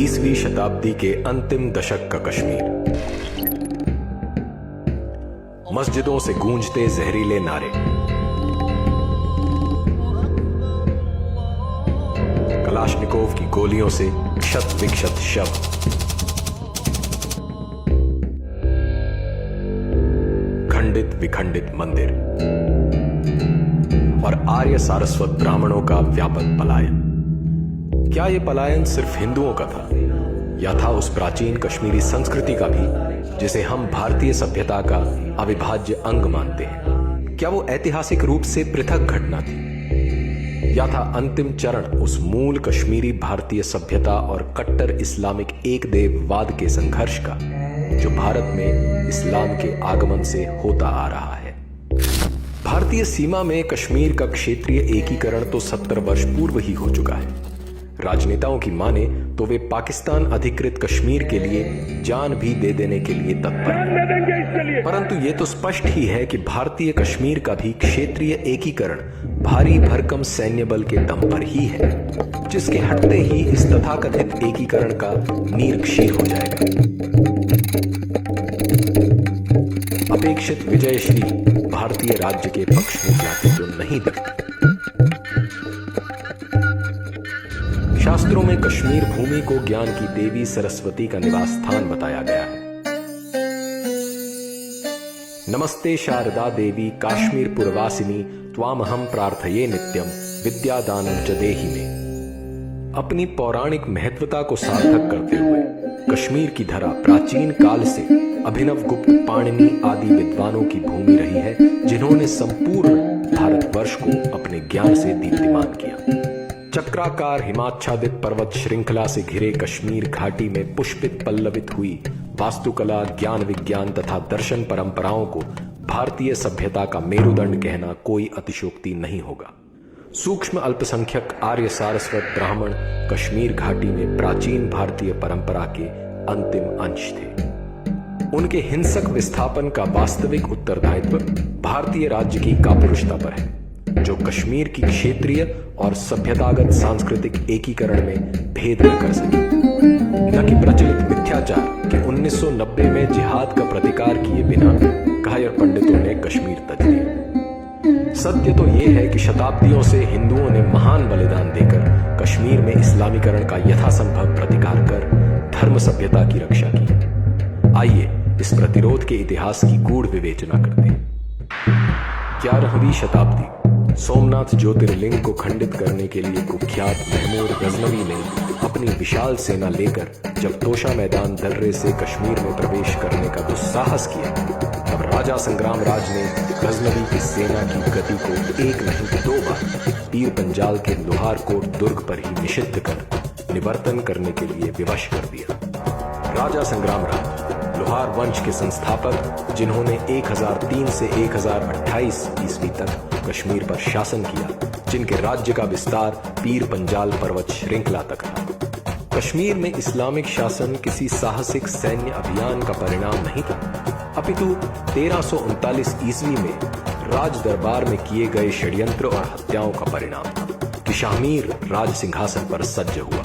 20वीं शताब्दी के अंतिम दशक का कश्मीर। मस्जिदों से गूंजते जहरीले नारे, कलाशनिकोव की गोलियों से क्षत विक्षत शव, खंडित विखंडित मंदिर और आर्य सारस्वत ब्राह्मणों का व्यापक पलायन। क्या यह पलायन सिर्फ हिंदुओं का था, या था उस प्राचीन कश्मीरी संस्कृति का भी, जिसे हम भारतीय सभ्यता का अविभाज्य अंग मानते हैं? क्या वो ऐतिहासिक रूप से पृथक घटना थी, या था अंतिम चरण उस मूल कश्मीरी भारतीय सभ्यता और कट्टर इस्लामिक एकदेववाद के संघर्ष का, जो भारत में इस्लाम के आगमन से होता आ रहा है? भारतीय सीमा में कश्मीर का क्षेत्रीय एकीकरण तो 70 वर्ष पूर्व ही हो चुका है। राजनेताओं की माने तो वे पाकिस्तान अधिकृत कश्मीर के लिए जान भी दे देने के लिए तत्पर हैं। परंतु ये तो स्पष्ट ही है कि भारतीय कश्मीर का भी क्षेत्रीय एकीकरण भारी भरकम सैन्य बल के दम पर ही है, जिसके हटते ही इस तथाकथित एकीकरण का नीर क्षीण हो जाएगा। अपेक्षित विजयश्री भारतीय राज्य के पक्ष में जाती तो नहीं दिखती। शास्त्रों में कश्मीर भूमि को ज्ञान की देवी सरस्वती का निवास स्थान बताया गया है। नमस्ते शारदा देवी काश्मीर पुरवासिनी त्वामहं प्रार्थये नित्यम विद्यादानं च देहि में। अपनी पौराणिक महत्वता को सार्थक करते हुए कश्मीर की धरा प्राचीन काल से अभिनव गुप्त पाणिनि आदि विद्वानों की भूमि रही है, जिन्होंने संपूर्ण भारतवर्ष को अपने ज्ञान से दीप्तिमान किया। चक्राकार हिमाच्छादित पर्वत श्रृंखला से घिरे कश्मीर घाटी में पुष्पित पल्लवित हुई वास्तुकला, ज्ञान विज्ञान तथा दर्शन परंपराओं को भारतीय सभ्यता का मेरुदंड कहना कोई अतिशयोक्ति नहीं होगा। सूक्ष्म अल्पसंख्यक आर्य सारस्वत ब्राह्मण कश्मीर घाटी में प्राचीन भारतीय परंपरा के अंतिम अंश थे। उनके हिंसक विस्थापन का वास्तविक उत्तरदायित्व भारतीय राज्य की कापुरुषता पर है, जो कश्मीर की क्षेत्रीय और सभ्यतागत सांस्कृतिक एकीकरण में भेद न कर सकी। न कि प्रचलित मिथ्याचार कि 1990 में जिहाद का प्रतिकार किए बिना कायर पंडितों ने कश्मीर तज लिया। सत्य तो यह है कि शताब्दियों से हिंदुओं ने महान बलिदान देकर कश्मीर में इस्लामीकरण का यथासंभव प्रतिकार कर धर्म सभ्यता की रक्षा की। आइए इस प्रतिरोध के इतिहास की गूढ़ विवेचना करते हैं। 11वीं शताब्दी सोमनाथ ज्योतिर्लिंग को खंडित करने के लिए कुख्यात महमूद गजनवी ने अपनी विशाल सेना लेकर जब तोशा मैदान दर्रे से कश्मीर में प्रवेश करने का दुस्साहस किया, तब राजा संग्राम राज ने गजनवी की सेना की गति को एक नहीं 2 बार पीर पंजाल के लोहारकोट दुर्ग पर ही निषिद्ध कर निवर्तन करने के लिए विवश कर दिया। राजा संग्राम राज लोहार वंश के संस्थापक, जिन्होंने 1003 से 1028 ईस्वी तक कश्मीर पर शासन किया, जिनके राज्य का विस्तार पीर पंजाल पर्वत श्रृंखला तक था। कश्मीर में इस्लामिक शासन किसी साहसिक सैन्य अभियान का परिणाम नहीं था, अपितु 1339 ईस्वी में राज दरबार में किए गए षड्यंत्र और हत्याओं का परिणाम था कि शाहमीर राज सिंहासन पर सज्ज हुआ।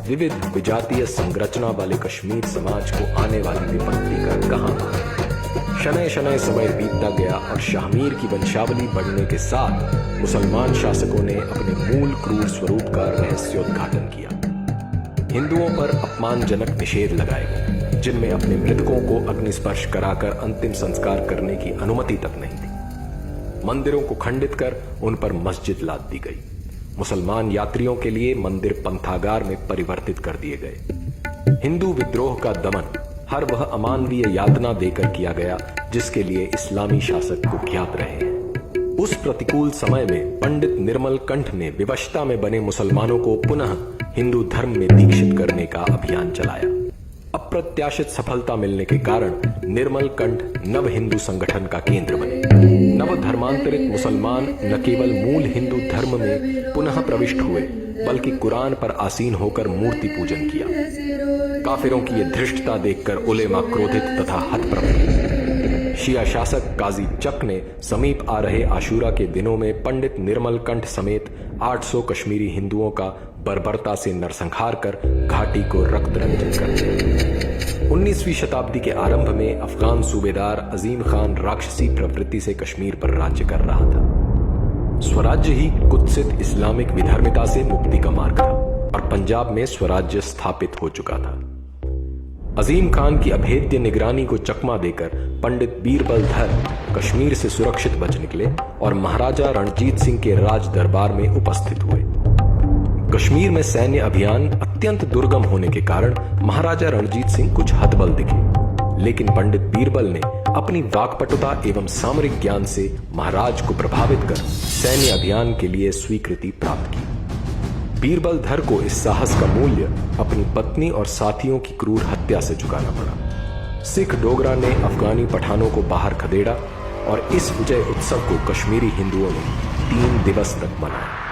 विविध विजातीय संरचना वाले कश्मीर समाज को आने वाली विपत्ति का कहां शनय शनय समय बीतता गया और शाहमीर की वंशावली बढ़ने के साथ मुसलमान शासकों ने अपने मूल क्रूर स्वरूप का रहस्योद्घाटन किया। हिंदुओं पर अपमानजनक निषेध लगाए गए, जिनमें अपने मृतकों को अग्निस्पर्श कराकर अंतिम संस्कार करने की अनुमति तक नहीं थी। मंदिरों को खंडित कर उन पर मस्जिद लाद दी गई। मुसलमान यात्रियों के लिए मंदिर पंथागार में परिवर्तित कर दिए गए। हिंदू विद्रोह का दमन हर वह अमानवीय यातना देकर किया गया जिसके लिए इस्लामी शासक कुख्यात रहे हैं। उस प्रतिकूल समय में पंडित निर्मल कंठ ने विवशता में बने मुसलमानों को पुनः हिंदू धर्म में दीक्षित करने का अभियान चलाया। अप्रत्याशित सफलता मिलने के कारण निर्मल कंठ नव हिंदू संगठन का केंद्र बने। नव धर्मांतरित मुसलमान न केवल मूल हिंदू धर्म में पुनः प्रविष्ट हुए, बल्कि कुरान पर आसीन होकर मूर्ति पूजन किया। काफिरों की यह धृष्टता देखकर उलेमा क्रोधित तथा हतप्रभ हुए। शिया शासक काजी चक ने समीप आ रहे आशूरा के दिनों में पंडित निर्मल कंठ समेत 800 कश्मीरी हिंदुओं का बर्बरता से नरसंहार कर घाटी को रक्त रंजित कर दिया। 19वीं शताब्दी के आरंभ में अफगान सूबेदार अजीम खान राक्षसी प्रवृत्ति से कश्मीर पर राज्य कर रहा था। स्वराज्य ही कुत्सित इस्लामिक विधर्मिता से मुक्ति का मार्ग था और पंजाब में स्वराज्य स्थापित हो चुका था। अजीम खान की अभेद्य निगरानी को चकमा देकर पंडित बीरबल धर कश्मीर से सुरक्षित बच निकले और महाराजा रणजीत सिंह के राज दरबार में उपस्थित हुए। कश्मीर में सैन्य अभियान अत्यंत दुर्गम होने के कारण महाराजा रणजीत सिंह कुछ हतबल दिखे, लेकिन पंडित बीरबल ने अपनी वाक्पटुता एवं सामरिक ज्ञान से महाराज को प्रभावित कर सैन्य अभियान के लिए स्वीकृति प्राप्त की। बीरबल धर को इस साहस का मूल्य अपनी पत्नी और साथियों की क्रूर हत्या से चुकाना पड़ा। सिख डोगरा ने अफगानी पठानों को बाहर खदेड़ा और इस विजय उत्सव को कश्मीरी हिंदुओं ने 3 दिवस तक मनाया।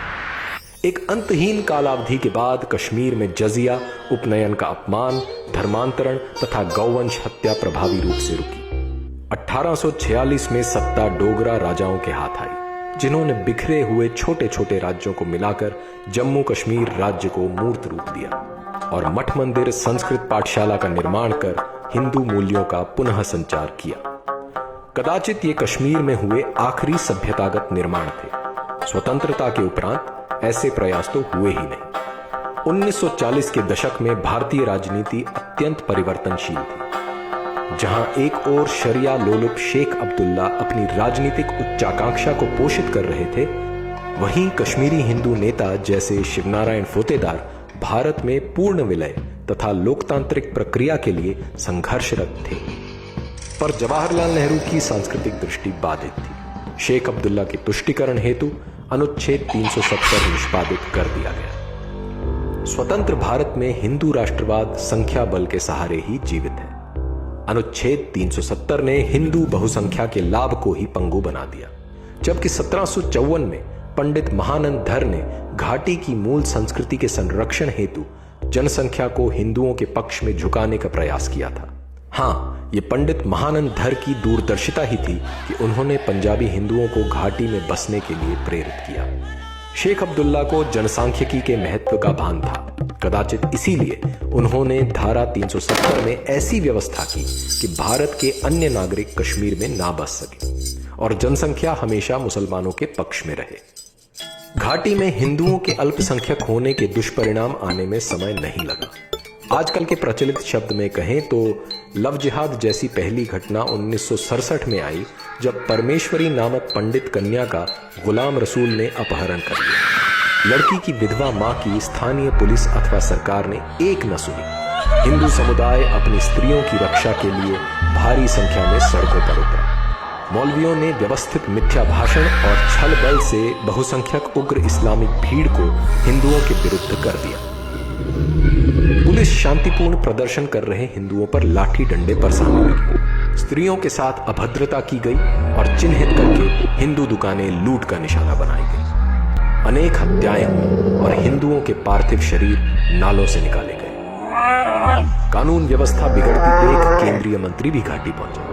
एक अंतहीन कालावधि के बाद कश्मीर में जजिया, उपनयन का अपमान, धर्मांतरण तथा गौवंश हत्या प्रभावी रूप से रुकी। 1846 में सत्ता डोगरा राजाओं के हाथ आई, जिन्होंने बिखरे हुए छोटे छोटे राज्यों को मिलाकर जम्मू कश्मीर राज्य को मूर्त रूप दिया और मठ मंदिर, संस्कृत पाठशाला का निर्माण कर हिंदू मूल्यों का पुनः संचार किया। कदाचित ये कश्मीर में हुए आखिरी सभ्यतागत निर्माण थे। स्वतंत्रता के उपरांत ऐसे प्रयास तो हुए ही नहीं। 1940 के दशक में भारतीय राजनीति अत्यंत परिवर्तनशील थी। जहां एक ओर शरिया लोलुप शेख अब्दुल्ला अपनी राजनीतिक उच्चाकांक्षा को पोषित कर रहे थे, वहीं कश्मीरी हिंदू नेता जैसे शिवनारायण फोतेदार भारत में पूर्ण विलय तथा लोकतांत्रिक प्रक्रिया के लिए संघर्षरत थे। पर जवाहरलाल नेहरू की सांस्कृतिक दृष्टि बाधित थी। शेख अब्दुल्ला के तुष्टीकरण हेतु अनुच्छेद 370 निष्पादित कर दिया गया। स्वतंत्र भारत में हिंदू राष्ट्रवाद संख्या बल के सहारे ही जीवित है। अनुच्छेद 370 ने हिंदू बहुसंख्या के लाभ को ही पंगु बना दिया, जबकि 1754 में पंडित महानंद धर ने घाटी की मूल संस्कृति के संरक्षण हेतु जनसंख्या को हिंदुओं के पक्ष में झुकाने का प्रयास किया था। हाँ, ये पंडित महानंद धर की दूरदर्शिता ही थी कि उन्होंने पंजाबी हिंदुओं को घाटी में बसने के लिए प्रेरित किया। शेख अब्दुल्ला को जनसांख्यिकी के महत्व का भान था। कदाचित इसीलिए उन्होंने धारा 370 में ऐसी व्यवस्था की कि भारत के अन्य नागरिक कश्मीर में ना बस सके और जनसंख्या हमेशा मुसलमानों के पक्ष में रहे। घाटी में हिंदुओं के अल्पसंख्यक होने के दुष्परिणाम आने में समय नहीं लगा। आजकल के प्रचलित शब्द में कहें तो लव जिहाद जैसी पहली घटना 1967 में आई, जब परमेश्वरी नामक पंडित कन्या का गुलाम रसूल ने अपहरण कर लिया। लड़की की विधवा मां की स्थानीय पुलिस अथवा सरकार ने एक न सुनी। हिंदू समुदाय अपनी स्त्रियों की रक्षा के लिए भारी संख्या में सड़कों पर उतरा। मौलवियों ने व्यवस्थित मिथ्या भाषण और छल बल से बहुसंख्यक उग्र इस्लामिक भीड़ को हिंदुओं के विरुद्ध कर दिया। पुलिस शांतिपूर्ण प्रदर्शन कर रहे हिंदुओं पर लाठी डंडे बरसाने लगी। स्त्रियों के साथ अभद्रता की गई और चिन्हित करके हिंदू दुकानें लूट का निशाना बनाई गई। अनेक हत्याएं हुई और हिंदुओं के पार्थिव शरीर नालों से निकाले गए। कानून व्यवस्था बिगड़ती देख केंद्रीय मंत्री भी घाटी पहुंचे।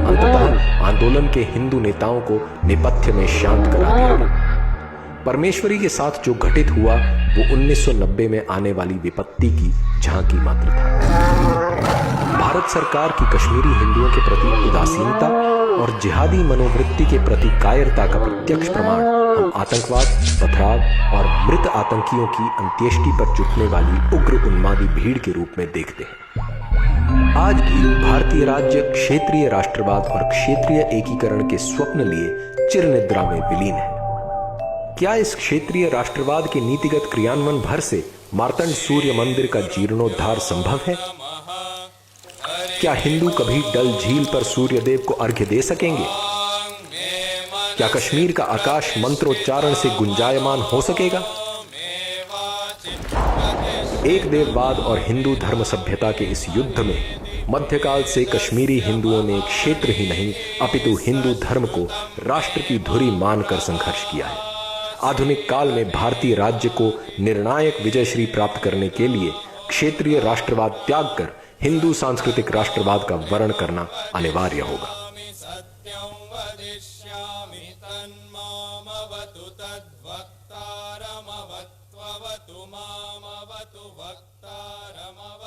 अंततः आंदोलन के हिंदू नेताओं को नेपथ्य में शांत करा दिया गया। परमेश्वरी के साथ जो घटित हुआ वो 1990 में आने वाली विपत्ति की झांकी मात्र था। भारत सरकार की कश्मीरी हिंदुओं के प्रति उदासीनता और जिहादी मनोवृत्ति के प्रति कायरता का प्रत्यक्ष प्रमाण हम आतंकवाद, पथराव और मृत आतंकियों की अंत्येष्टि पर जुटने वाली उग्र उन्मादी भीड़ के रूप में देखते हैं। आज भी भारतीय राज्य क्षेत्रीय राष्ट्रवाद और क्षेत्रीय एकीकरण के स्वप्न लिए चिरनिद्रा में विलीन है। क्या इस क्षेत्रीय राष्ट्रवाद के नीतिगत क्रियान्वयन भर से मार्तंड सूर्य मंदिर का जीर्णोद्धार संभव है? क्या हिंदू कभी डल झील पर सूर्यदेव को अर्घ्य दे सकेंगे? क्या कश्मीर का आकाश मंत्रोच्चारण से गुंजायमान हो सकेगा? एक देववाद और हिंदू धर्म सभ्यता के इस युद्ध में मध्यकाल से कश्मीरी हिंदुओं ने क्षेत्र ही नहीं अपितु हिंदू धर्म को राष्ट्र की धुरी मानकर संघर्ष किया है। आधुनिक काल में भारतीय राज्य को निर्णायक विजयश्री प्राप्त करने के लिए क्षेत्रीय राष्ट्रवाद त्याग कर हिंदू सांस्कृतिक राष्ट्रवाद का वर्ण करना अनिवार्य होगा। तु वक्तारमव